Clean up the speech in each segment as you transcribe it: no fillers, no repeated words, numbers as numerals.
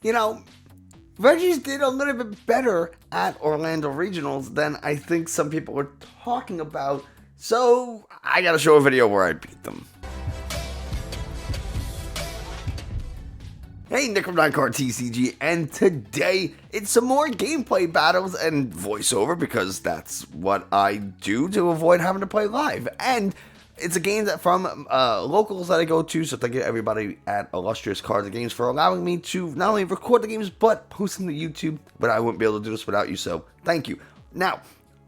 You know, Reggie's did a little bit better at Orlando Regionals than I think some people were talking about, so I gotta show a video where I beat them. Hey, Nick from 9Card TCG, and today it's some more gameplay battles and voiceover because that's what I do to avoid having to play live. And it's a game that from locals that I go to, so thank you to everybody at Illustrious Cards and Games for allowing me to not only record the games, but post them to YouTube, but I wouldn't be able to do this without you, so thank you. Now,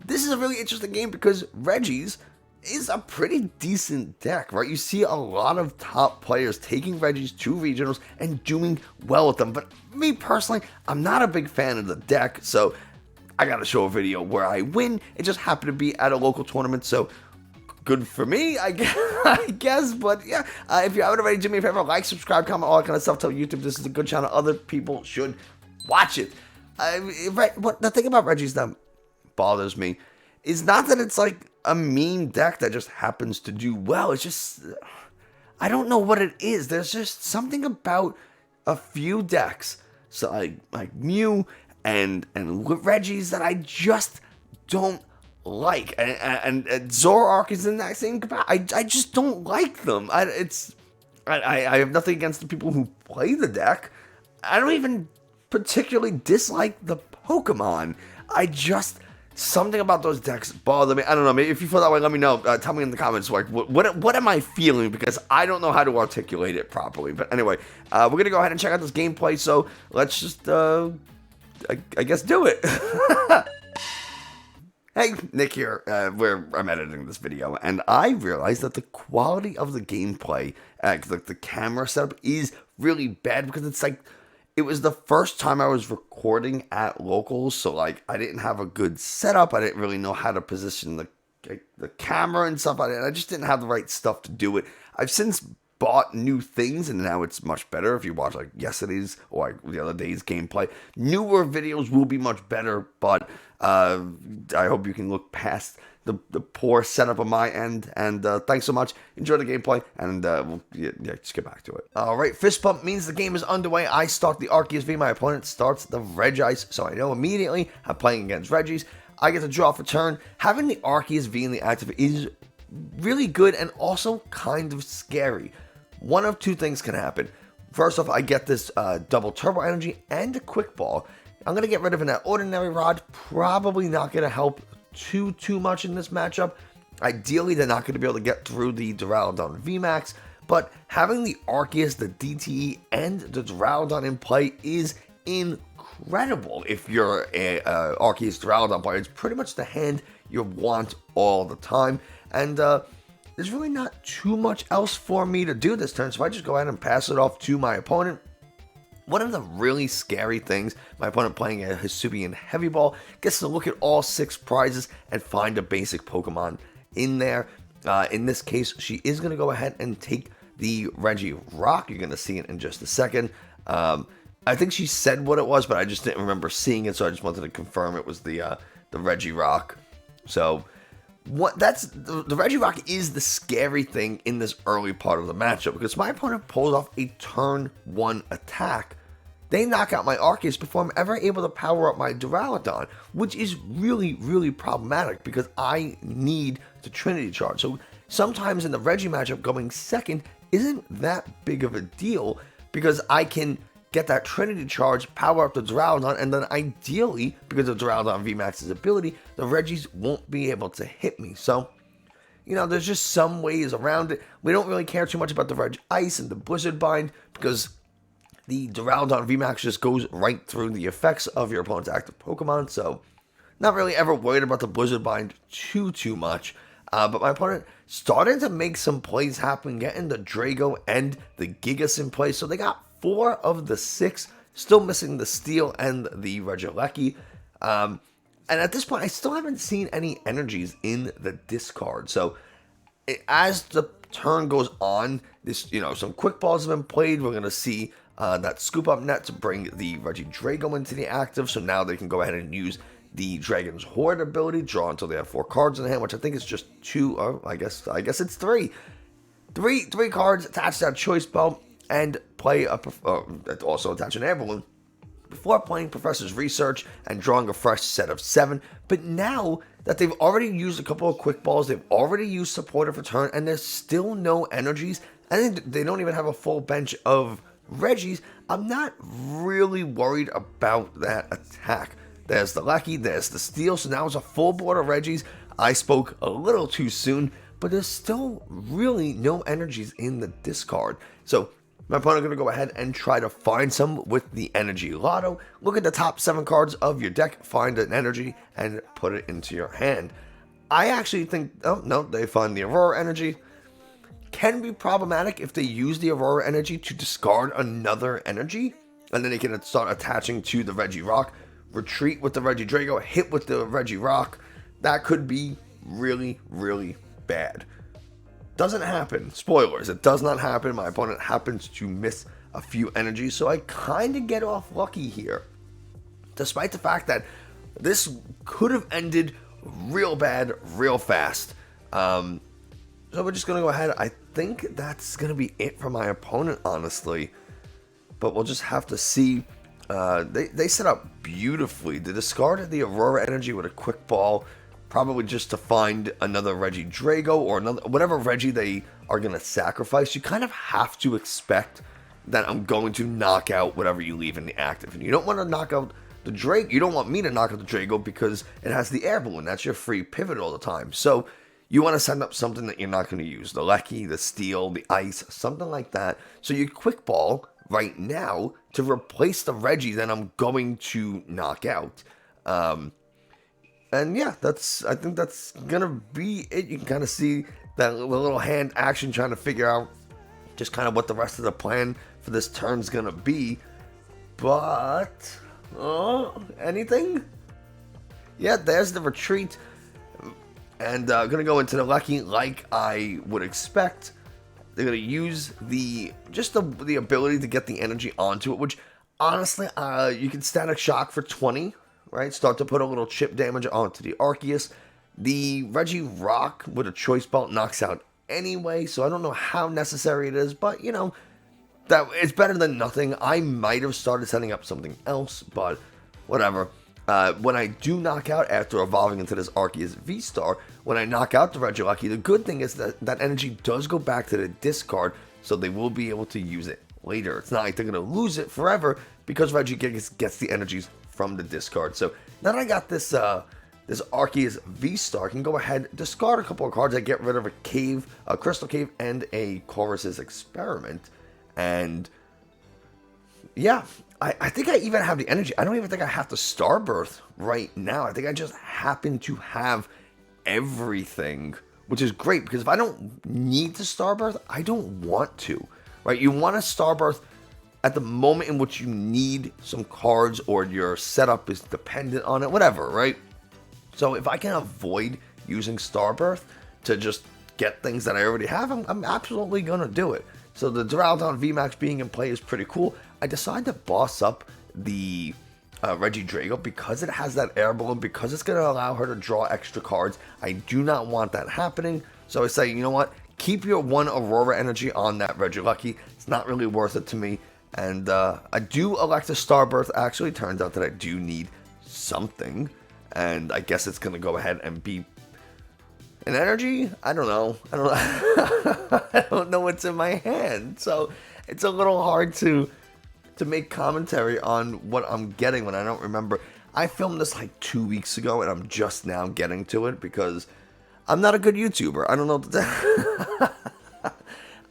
this is a really interesting game because Reggie's is a pretty decent deck, right? You see a lot of top players taking Reggie's to regionals and doing well with them, but me personally, I'm not a big fan of the deck, so I gotta show a video where I win. It just happened to be at a local tournament, so good for me, I guess, but yeah, if you haven't already, do me a favor, like, subscribe, comment, all that kind of stuff, tell YouTube this is a good channel, other people should watch it. What the thing about Reggie's that bothers me is not that it's like a mean deck that just happens to do well. It's just, I don't know what it is. There's just something about a few decks, so like Mew and Reggie's, that I just don't like. And Zoroark is in that same capacity. I just don't like them. I have nothing against the people who play the deck. I don't even particularly dislike the Pokemon. Something about those decks bother me. I don't know. Maybe if you feel that way, let me know. Tell me in the comments. Like, what am I feeling? Because I don't know how to articulate it properly. But anyway, we're gonna go ahead and check out this gameplay. So let's just, I guess, do it. Hey, Nick here, where I'm editing this video, and I realized that the quality of the gameplay, like the camera setup, is really bad because it's like, it was the first time I was recording at locals, so like I didn't have a good setup. I didn't really know how to position the camera and stuff like that. I just didn't have the right stuff to do it. I've since bought new things, and now it's much better. If you watch like yesterday's or like the other day's gameplay, newer videos will be much better, but I hope you can look past the poor setup on my end, and thanks so much. Enjoy the gameplay, and we'll just get back to it. Alright, fist bump means the game is underway. I start the Arceus V, my opponent starts the Regice, so I know immediately I'm playing against Reggie's. I get to draw for turn. Having the Arceus V in the active is really good and also kind of scary. One of two things can happen. First off, I get this double turbo energy and a quick ball. I'm going to get rid of an Ordinary Rod, probably not going to help too much in this matchup. Ideally, they're not going to be able to get through the Duraludon VMAX, but having the Arceus, the DTE, and the Duraludon in play is incredible. If you're a Arceus Duraludon player, it's pretty much the hand you want all the time, and there's really not too much else for me to do this turn, so I just go ahead and pass it off to my opponent. One of the really scary things, my opponent playing a Hisuian Heavy Ball gets to look at all 6 prizes and find a basic Pokemon in there. In this case, she is going to go ahead and take the Regirock. You're going to see it in just a second. I think she said what it was, but I just didn't remember seeing it, so I just wanted to confirm it was the Regirock. So the Regirock is the scary thing in this early part of the matchup, because my opponent pulls off a turn 1 attack. They knock out my Arceus before I'm ever able to power up my Duraludon, which is really, really problematic because I need the Trinity Charge. So sometimes in the Reggie matchup, going second isn't that big of a deal because I can get that Trinity Charge, power up the Duraludon, and then ideally, because of Duraludon VMAX's ability, the Reggies won't be able to hit me. So, you know, there's just some ways around it. We don't really care too much about the Reg Ice and the Blizzard Bind because the Duraludon VMAX just goes right through the effects of your opponent's active Pokemon, so not really ever worried about the Blizzard Bind too much. But my opponent started to make some plays happen, getting the Drago and the Gigas in play, so they got 4 of the 6, still missing the Steel and the Regieleki. And at this point, I still haven't seen any energies in the discard. So as the turn goes on, some quick balls have been played. We're going to see that scoop up net to bring the Regidrago into the active. So now they can go ahead and use the Dragon's Horde ability, draw until they have 4 cards in hand, which I think is just 2. Oh, I guess it's 3. Three cards attached to that choice belt, and play also attach an air balloon. before playing Professor's Research and drawing a fresh set of 7, but now that they've already used a couple of quick balls, they've already used Supportive Return, and there's still no energies, and they don't even have a full bench of Reggies, I'm not really worried about that attack. There's the Lucky, there's the Steel, so now it's a full board of Reggies. I spoke a little too soon, but there's still really no energies in the discard. So my opponent going to go ahead and try to find some with the Energy Lotto. Look at the top 7 cards of your deck, find an energy, and put it into your hand. I actually think, oh no, they find the Aurora Energy. Can be problematic if they use the Aurora Energy to discard another energy, and then they can start attaching to the Regirock, retreat with the Regidrago, hit with the Regirock. That could be really, really bad. Doesn't happen. Spoilers, it does not happen. My opponent happens to miss a few energies, so I kind of get off lucky here. Despite the fact that this could have ended real bad, real fast. So we're just going to go ahead. I think that's going to be it for my opponent, honestly. But we'll just have to see. They set up beautifully. They discarded the Aurora Energy with a quick ball, probably just to find another Regidrago or another whatever Reggie they are going to sacrifice. You kind of have to expect that I'm going to knock out whatever you leave in the active. And you don't want to knock out the Drake. You don't want me to knock out the Drago because it has the Air Balloon. That's your free pivot all the time. So you want to send up something that you're not going to use. The Lecky, the Steel, the Ice, something like that. So you quick ball right now to replace the Reggie that I'm going to knock out. And yeah, I think that's going to be it. You can kind of see that little hand action trying to figure out just kind of what the rest of the plan for this turn's going to be. But, anything? Yeah, there's the retreat. And going to go into the Lucky like I would expect. They're going to use the ability to get the energy onto it, which honestly, you can Static Shock for 20, right? Start to put a little chip damage onto the Arceus. The Regirock with a Choice Belt knocks out anyway, so I don't know how necessary it is, but you know, that it's better than nothing. I might have started setting up something else, but whatever. When I do knock out after evolving into this Arceus V-Star, when I knock out the Regilucky, the good thing is that that energy does go back to the discard, so they will be able to use it later. It's not like they're going to lose it forever because Reggie gets the energies from the discard. So now that I got this this Arceus V-Star, I can go ahead, discard a couple of cards. I get rid of a Crystal Cave and a Colress's Experiment. And yeah, I think I even have the energy. I don't even think I have to Starbirth right now. I think I just happen to have everything, which is great because if I don't need to Starbirth, I don't want to, right? You want to Starbirth at the moment in which you need some cards or your setup is dependent on it, whatever, right? So if I can avoid using Starbirth to just get things that I already have, I'm absolutely going to do it. So the Duraludon VMAX being in play is pretty cool. I decided to boss up the Regidrago because it has that Air Balloon, because it's going to allow her to draw extra cards. I do not want that happening. So I say, you know what? Keep your one Aurora energy on that Regilucky. It's not really worth it to me. And I do elect a Starbirth. Actually, turns out that I do need something. And I guess it's going to go ahead and be an energy? I don't know. I don't know what's in my hand. So it's a little hard to make commentary on what I'm getting when I don't remember. I filmed this like 2 weeks ago and I'm just now getting to it because I'm not a good YouTuber. I don't know what to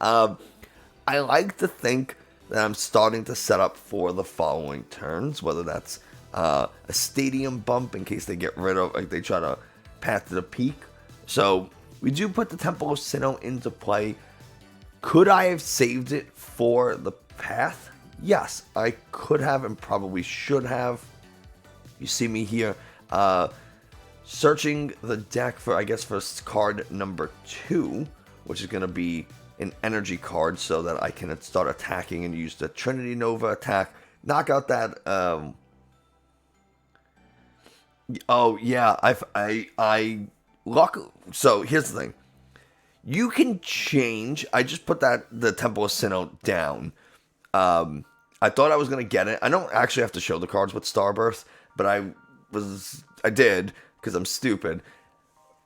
I like to think that I'm starting to set up for the following turns, whether that's a stadium bump in case they get rid of, like they try to path to the peak. So we do put the Temple of Sinnoh into play. Could I have saved it for the path? Yes, I could have and probably should have. You see me here searching the deck for, I guess, for card number 2, which is going to be an energy card so that I can start attacking and use the Trinity Nova attack. Knock out that... oh, yeah, so here's the thing. You can change... I just put the Temple of Sinnoh down. I thought I was going to get it. I don't actually have to show the cards with Starburst, but I did, because I'm stupid.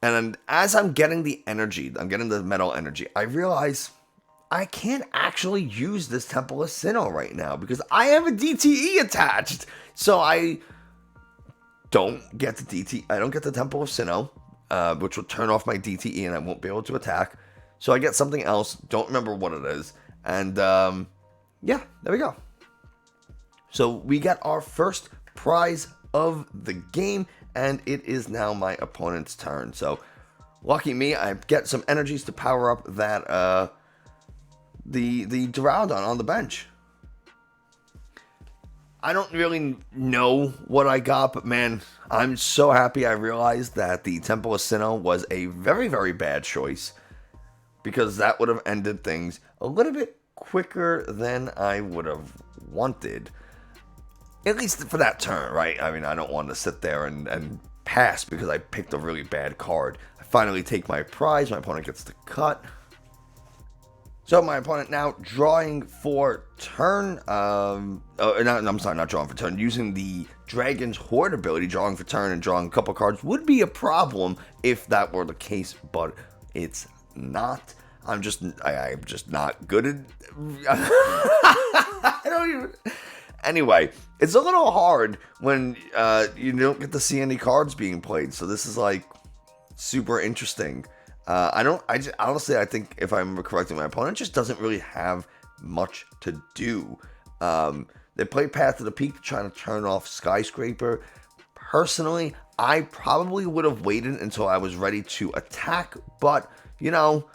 And then as I'm getting the energy, I'm getting the metal energy, I realize I can't actually use this Temple of Sinnoh right now because I have a DTE attached. So I don't get the DTE. I don't get the Temple of Sinnoh, which will turn off my DTE and I won't be able to attack. So I get something else. Don't remember what it is. And yeah, there we go. So we get our first prize of the game, and it is now my opponent's turn. So lucky me, I get some energies to power up that the Duraludon on the bench. I don't really know what I got, but man, I'm so happy I realized that the Temple of Sinnoh was a very, very bad choice, because that would have ended things a little bit quicker than I would have wanted. At least for that turn, right? I mean, I don't want to sit there and pass because I picked a really bad card. I finally take my prize. My opponent gets to cut. So my opponent now drawing for turn. I'm sorry, not drawing for turn. Using the Dragon's Horde ability, drawing for turn and drawing a couple cards would be a problem if that were the case, but it's not. I'm just not good at. I don't even. Anyway, it's a little hard when you don't get to see any cards being played. So this is like super interesting. Honestly, I think if I remember correctly, my opponent just doesn't really have much to do. They play Path to the Peak trying to turn off Skyscraper. Personally, I probably would have waited until I was ready to attack, but you know,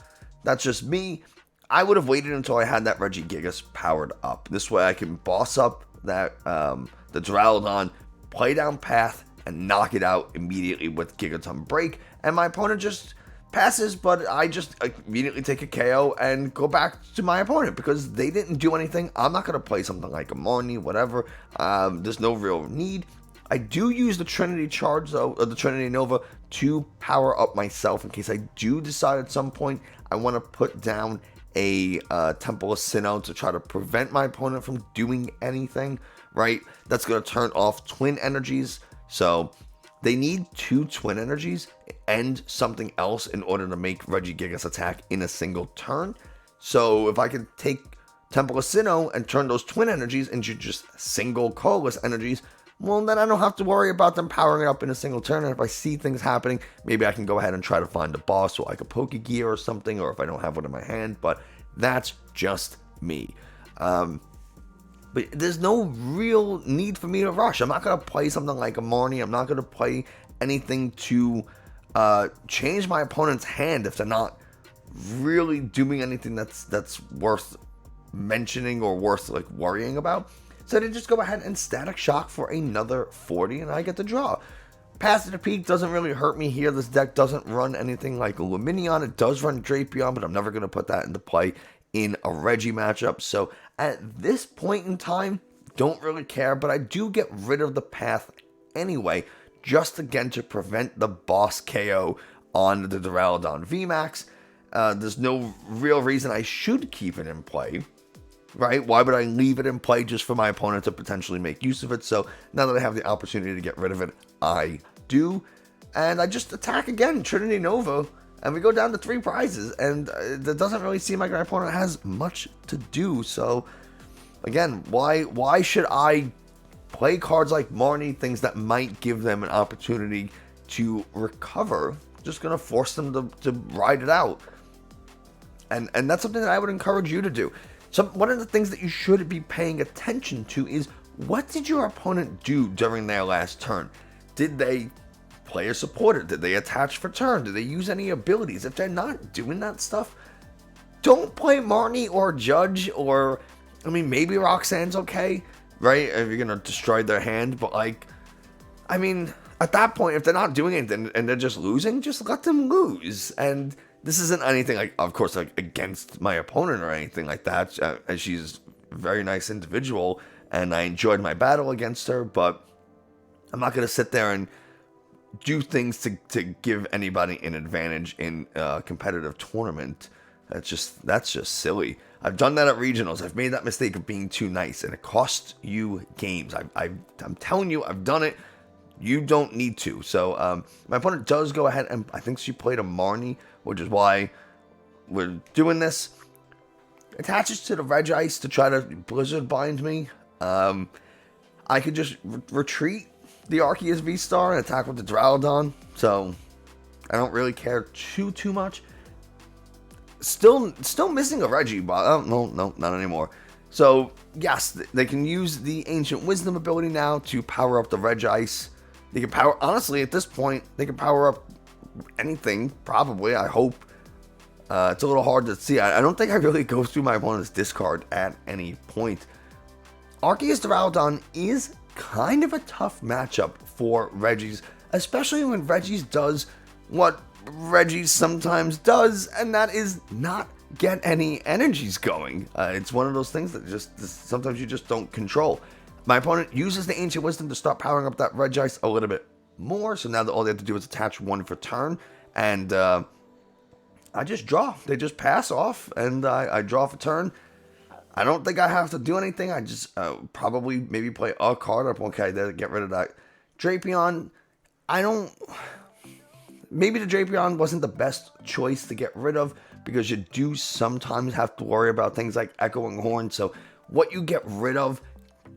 that's just me. I would have waited until I had that Regigigas powered up. This way I can boss up that the Duraludon, play down Path, and knock it out immediately with Gigaton Break, and my opponent just passes, but I just immediately take a KO and go back to my opponent because they didn't do anything. I'm not going to play something like a Marnie, whatever. There's no real need. I do use the Trinity Charge, though, or the Trinity Nova, to power up myself in case I do decide at some point I want to put down a Temple of Sinnoh to try to prevent my opponent from doing anything, right? That's going to turn off twin energies. So they need 2 twin energies and something else in order to make Regigigas attack in a single turn. So if I could take Temple of Sinnoh and turn those twin energies into just single colorless energies, well, then I don't have to worry about them powering up in a single turn. And if I see things happening, maybe I can go ahead and try to find a boss or like a Pokégear or something, or if I don't have one in my hand. But that's just me. But there's no real need for me to rush. I'm not going to play something like a Marnie. I'm not going to play anything to change my opponent's hand if they're not really doing anything that's worth mentioning or worth like worrying about. So they just go ahead and Static Shock for another 40, and I get the draw. Path to the Peak doesn't really hurt me here. This deck doesn't run anything like Luminion. It does run Drapion, but I'm never going to put that into play in a Reggie matchup. So at this point in time, don't really care, but I do get rid of the Path anyway, just again to prevent the boss KO on the Duraludon VMAX. There's no real reason I should keep it in play. Right? Why would I leave it in play just for my opponent to potentially make use of it? So now that I have the opportunity to get rid of it, I do. And I just attack again, Trinity Nova, and we go down to 3 prizes. And it doesn't really seem like my opponent has much to do. So again, why should I play cards like Marnie, things that might give them an opportunity to recover? Just going to force them to ride it out. And that's something that I would encourage you to do. So one of the things that you should be paying attention to is, what did your opponent do during their last turn? Did they play a supporter? Did they attach for turn? Did they use any abilities? If they're not doing that stuff, don't play Marnie or Judge, or, I mean, maybe Roxanne's okay, right? If you're going to destroy their hand, but like, I mean, at that point, if they're not doing anything and they're just losing, just let them lose. And this isn't anything like, of course, like against my opponent or anything like that. She's a very nice individual, and I enjoyed my battle against her. But I'm not going to sit there and do things to give anybody an advantage in a competitive tournament. That's just silly. I've done that at regionals. I've made that mistake of being too nice, and it costs you games. I'm telling you, I've done it. You don't need to. So my opponent does go ahead, and I think she played a Marnie, which is why we're doing this. Attaches to the Regice to try to Blizzard bind me. I could just retreat the Arceus V-STAR and attack with the Duraludon. So I don't really care too much. Still missing a Reggie, but no, not anymore. So yes, they can use the Ancient Wisdom ability now to power up the Regice. They can power, honestly, at this point, they can power up anything, probably, I hope. It's a little hard to see. I don't think I really go through my opponent's discard at any point. Arceus Duraludon is kind of a tough matchup for Regis, especially when Regis does what Regis sometimes does, and that is not get any energies going. It's one of those things that just sometimes you just don't control. My opponent uses the Ancient Wisdom to start powering up that Regice a little bit more, so now all they have to do is attach one for turn, and I just draw. They just pass off, and I draw for turn. I don't think I have to do anything. I just probably maybe play a card up. Okay, there, get rid of that. Drapion, maybe the Drapion wasn't the best choice to get rid of, because you do sometimes have to worry about things like Echoing Horn. So what you get rid of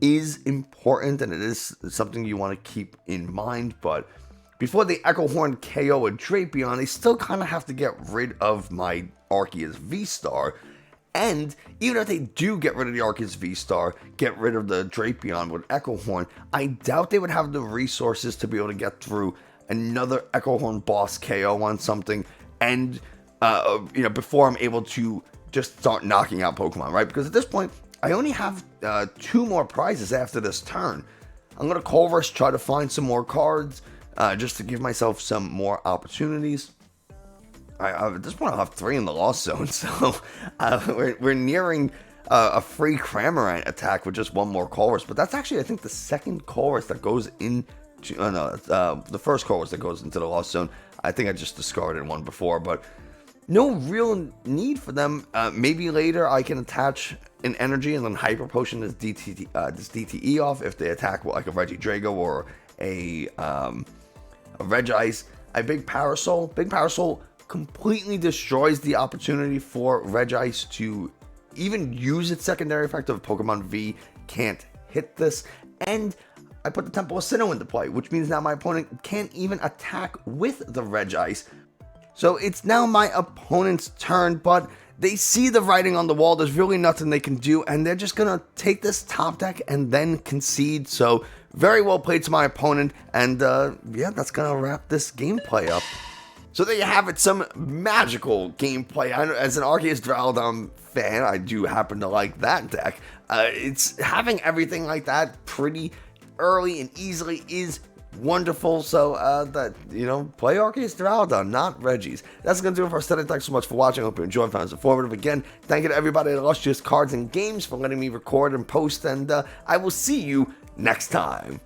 is important, and it is something you want to keep in mind. But before the Echo Horn KO a Drapion, they still kind of have to get rid of my Arceus V-STAR. And even if they do get rid of the Arceus V-STAR, get rid of the Drapion with Echo Horn, I doubt they would have the resources to be able to get through another Echo Horn boss KO on something, and before I'm able to just start knocking out Pokemon, right? Because at this point, I only have 2 more prizes after this turn. I'm going to Colress, try to find some more cards, just to give myself some more opportunities. At this point, I'll have 3 in the Lost Zone, so we're nearing a free Cramorant attack with just 1 more Colress. But that's actually, I think, the second Colress that goes into... the first Colress that goes into the Lost Zone. I think I just discarded one before, but no real need for them. Maybe later I can attach an energy and then Hyper Potion this DTE off if they attack with like a Regidrago or a Regice. A Big Parasol. Big Parasol completely destroys the opportunity for Regice to even use its secondary effect of Pokemon V can't hit this. And I put the Temple of Sinnoh into play, which means now my opponent can't even attack with the Regice. So it's now my opponent's turn, but they see the writing on the wall. There's really nothing they can do, and they're just going to take this top deck and then concede. So very well played to my opponent, and yeah, that's going to wrap this gameplay up. So there you have it, some magical gameplay. As an Arceus Duraludon fan, I do happen to like that deck. It's having everything like that pretty early and easily is wonderful. So play Arceus Duraludon, not Regis. That's gonna do it for us today. Thanks so much for watching. I hope you enjoyed, found it informative. Again, thank you to everybody at Illustrious Cards and Games for letting me record and post, and I will see you next time.